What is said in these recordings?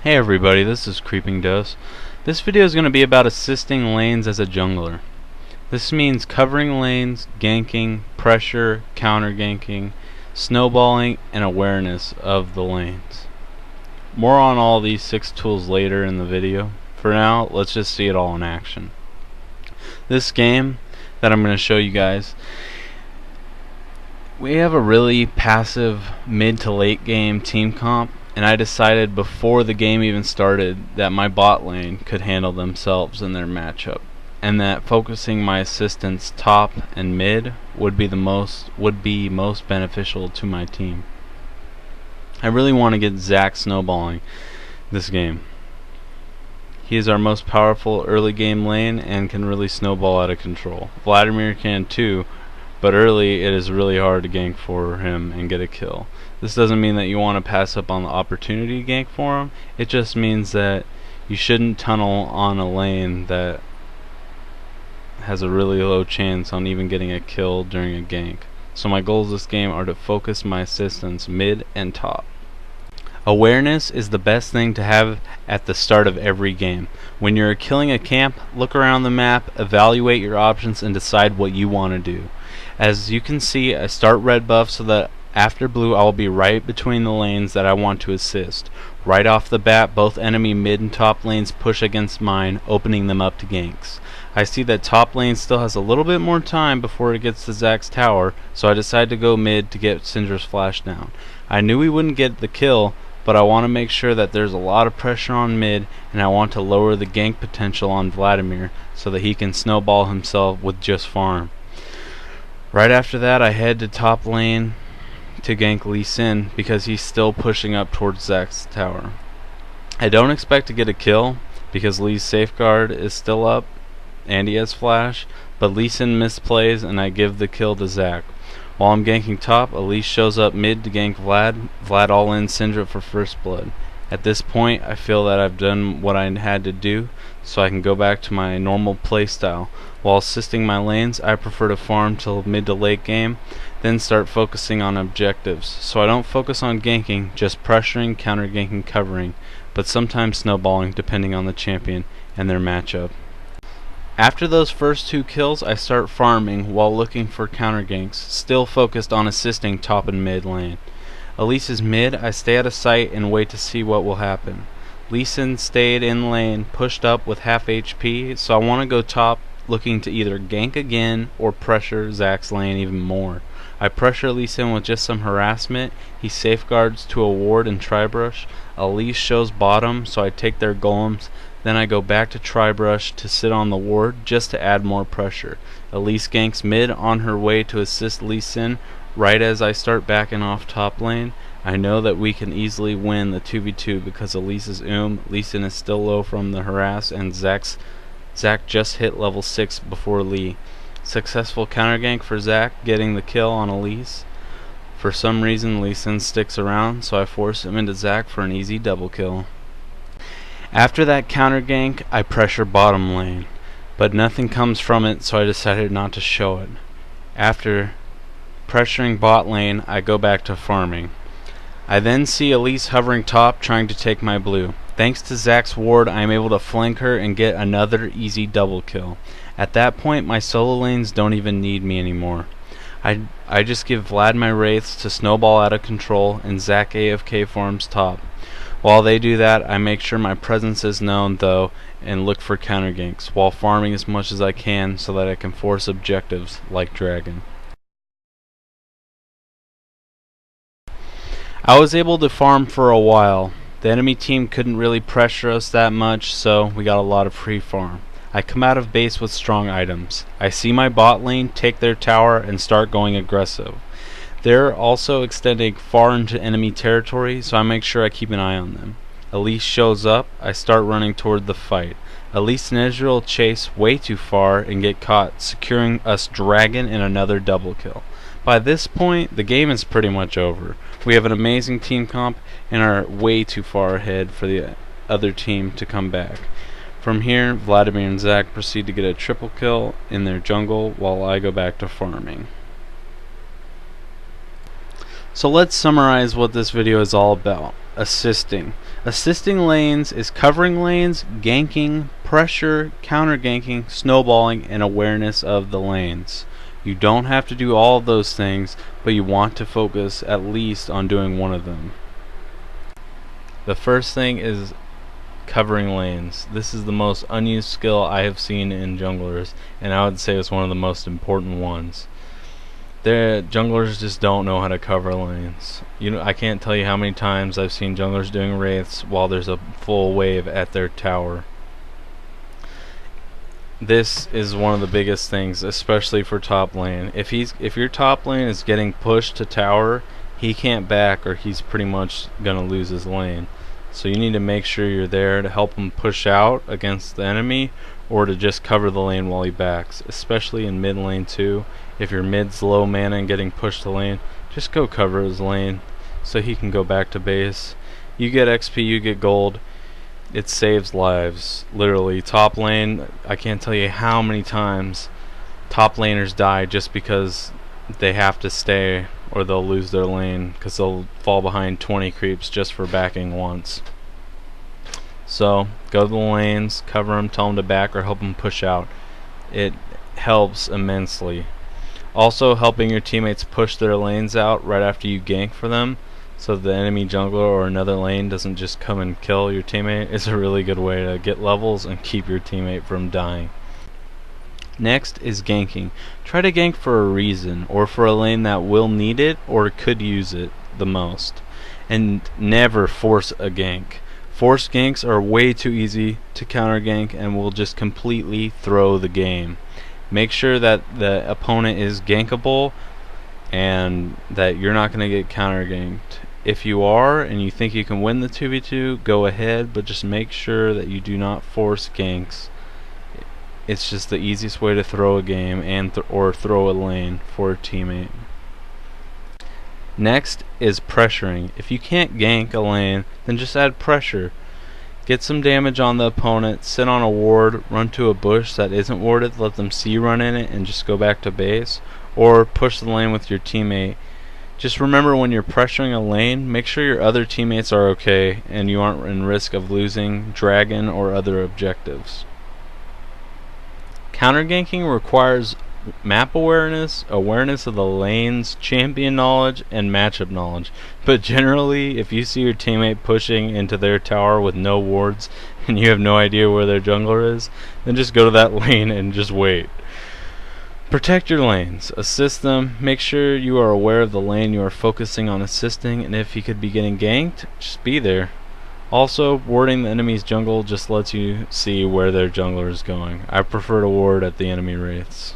Hey everybody, this is Creepingdose. This video is going to be about assisting lanes as a jungler. This means covering lanes, ganking, pressure, counter ganking, snowballing, and awareness of the lanes. More on all these 6 tools later in the video. For now, let's just see it all in action. This game that I'm going to show you guys, we have a really passive mid to late game team comp, and I decided before the game even started that my bot lane could handle themselves in their matchup, and that focusing my assistants top and mid would be most beneficial to my team. I really want to get Zac snowballing this game. He is our most powerful early game lane and can really snowball out of control. Vladimir can too, but early it is really hard to gank for him and get a kill. This doesn't mean that you want to pass up on the opportunity to gank for him. It just means that you shouldn't tunnel on a lane that has a really low chance on even getting a kill during a gank. So my goals this game are to focus my assistants mid and top. Awareness is the best thing to have at the start of every game. When you're killing a camp, look around the map, evaluate your options, and decide what you want to do. As you can see, I start red buff so that after blue I will be right between the lanes that I want to assist. Right off the bat, both enemy mid and top lanes push against mine, opening them up to ganks. I see that top lane still has a little bit more time before it gets to Zac's tower, so I decide to go mid to get Syndra's flash down. I knew we wouldn't get the kill, but I want to make sure that there's a lot of pressure on mid, and I want to lower the gank potential on Vladimir so that he can snowball himself with just farm. Right after that, I head to top lane to gank Lee Sin because he's still pushing up towards Zac's tower. I don't expect to get a kill because Lee's safeguard is still up and he has flash, but Lee Sin misplays and I give the kill to Zac. While I'm ganking top, Elise shows up mid to gank Vlad. Vlad all in Syndra for first blood. At this point, I feel that I've done what I had to do, so I can go back to my normal playstyle. While assisting my lanes, I prefer to farm till mid to late game, then start focusing on objectives. So I don't focus on ganking, just pressuring, counter ganking, covering, but sometimes snowballing depending on the champion and their matchup. After those first 2 kills, I start farming while looking for counter ganks, still focused on assisting top and mid lane. Elise is mid, I stay out of sight and wait to see what will happen. Lee Sin stayed in lane, pushed up with half HP, so I want to go top looking to either gank again or pressure Zac's lane even more. I pressure Lee Sin with just some harassment. He safeguards to a ward and Tribrush. Elise shows bottom, so I take their golems. Then I go back to Tribrush to sit on the ward just to add more pressure. Elise ganks mid on her way to assist Lee Sin. Right as I start backing off top lane, I know that we can easily win the 2v2 because Elise is Lee Sin is still low from the harass, and Zac just hit level 6 before Lee. Successful counter gank for Zac, getting the kill on Elise. For some reason Lee Sin sticks around, so I force him into Zac for an easy double kill. After that counter gank, I pressure bottom lane, but nothing comes from it, so I decided not to show it. After pressuring bot lane, I go back to farming. I then see Elise hovering top trying to take my blue. Thanks to Zac's ward, I am able to flank her and get another easy double kill. At that point, my solo lanes don't even need me anymore. I just give Vlad my wraiths to snowball out of control, and Zac AFK farms top. While they do that, I make sure my presence is known though and look for counter ganks while farming as much as I can so that I can force objectives like Dragon. I was able to farm for a while. The enemy team couldn't really pressure us that much, so we got a lot of free farm. I come out of base with strong items. I see my bot lane, take their tower, and start going aggressive. They're also extending far into enemy territory, so I make sure I keep an eye on them. Elise shows up, I start running toward the fight. Elise and Israel chase way too far and get caught, securing us Dragon and another double kill. By this point, the game is pretty much over. We have an amazing team comp and are way too far ahead for the other team to come back. From here, Vladimir and Zac proceed to get a triple kill in their jungle while I go back to farming. So let's summarize what this video is all about. assisting. Assisting lanes is covering lanes, ganking, pressure, counter ganking, snowballing, and awareness of the lanes. You don't have to do all of those things, but you want to focus at least on doing one of them. The first thing is covering lanes. This is the most unused skill I have seen in junglers, and I would say it's one of the most important ones. The junglers just don't know how to cover lanes. I can't tell you how many times I've seen junglers doing wraiths while there's a full wave at their tower. This is one of the biggest things, especially for top lane. If your top lane is getting pushed to tower, he can't back, or he's pretty much gonna lose his lane. So you need to make sure you're there to help him push out against the enemy, or to just cover the lane while he backs, especially in mid lane too. If your mid's low mana and getting pushed to lane, just go cover his lane so he can go back to base. You get XP, you get gold. It saves lives. Literally, top lane, I can't tell you how many times top laners die just because they have to stay, or they'll lose their lane because they'll fall behind 20 creeps just for backing once. So go to the lanes, cover them, tell them to back, or help them push out. It helps immensely. Also, helping your teammates push their lanes out right after you gank for them, so the enemy jungler or another lane doesn't just come and kill your teammate, is a really good way to get levels and keep your teammate from dying. Next is ganking. Try to gank for a reason, or for a lane that will need it or could use it the most. And never force a gank. Forced ganks are way too easy to counter gank and will just completely throw the game. Make sure that the opponent is gankable and that you're not going to get counter ganked. If you are and you think you can win the 2v2, go ahead, but just make sure that you do not force ganks. It's just the easiest way to throw a game and or throw a lane for a teammate. Next is pressuring. If you can't gank a lane, then just add pressure. Get some damage on the opponent, sit on a ward, run to a bush that isn't warded, let them see you run in it, and just go back to base. Or push the lane with your teammate. Just remember, when you're pressuring a lane, make sure your other teammates are okay and you aren't in risk of losing dragon or other objectives. Counter ganking requires map awareness, awareness of the lanes, champion knowledge, and matchup knowledge. But generally, if you see your teammate pushing into their tower with no wards and you have no idea where their jungler is, then just go to that lane and just wait. Protect your lanes, assist them, make sure you are aware of the lane you are focusing on assisting, and if he could be getting ganked, just be there. Also, warding the enemy's jungle just lets you see where their jungler is going. I prefer to ward at the enemy wraiths.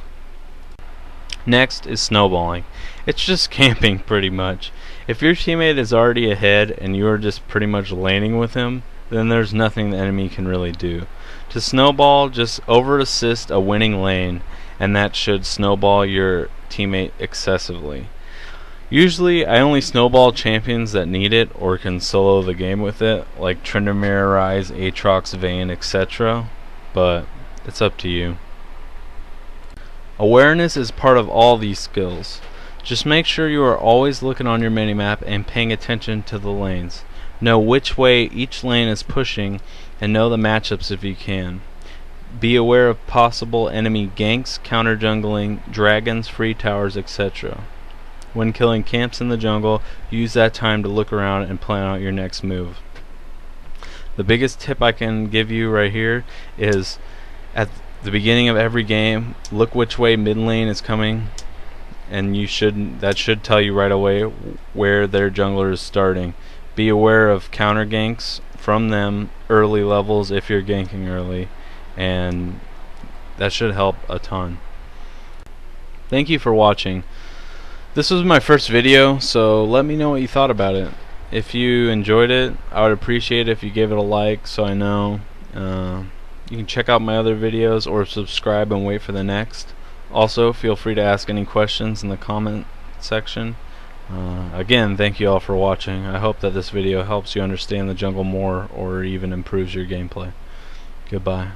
Next is snowballing. It's just camping pretty much. If your teammate is already ahead and you are just pretty much laning with him, then there's nothing the enemy can really do. To snowball, just over assist a winning lane, and that should snowball your teammate excessively. Usually I only snowball champions that need it or can solo the game with it, like Tryndamere, Ryze, Aatrox, Vayne, etc. But it's up to you. Awareness is part of all these skills. Just make sure you are always looking on your minimap and paying attention to the lanes. Know which way each lane is pushing and know the matchups if you can. Be aware of possible enemy ganks, counter jungling, dragons, free towers, etc. When killing camps in the jungle, use that time to look around and plan out your next move. The biggest tip I can give you right here is, at the beginning of every game, look which way mid lane is coming, and that should tell you right away where their jungler is starting. Be aware of counter ganks from them early levels if you're ganking early, and that should help a ton. Thank you for watching. This was my first video, so let me know what you thought about it. If you enjoyed it, I would appreciate it if you gave it a like so I know. You can check out my other videos or subscribe and wait for the next. Also, feel free to ask any questions in the comment section. Again, thank you all for watching. I hope that this video helps you understand the jungle more or even improves your gameplay. Goodbye.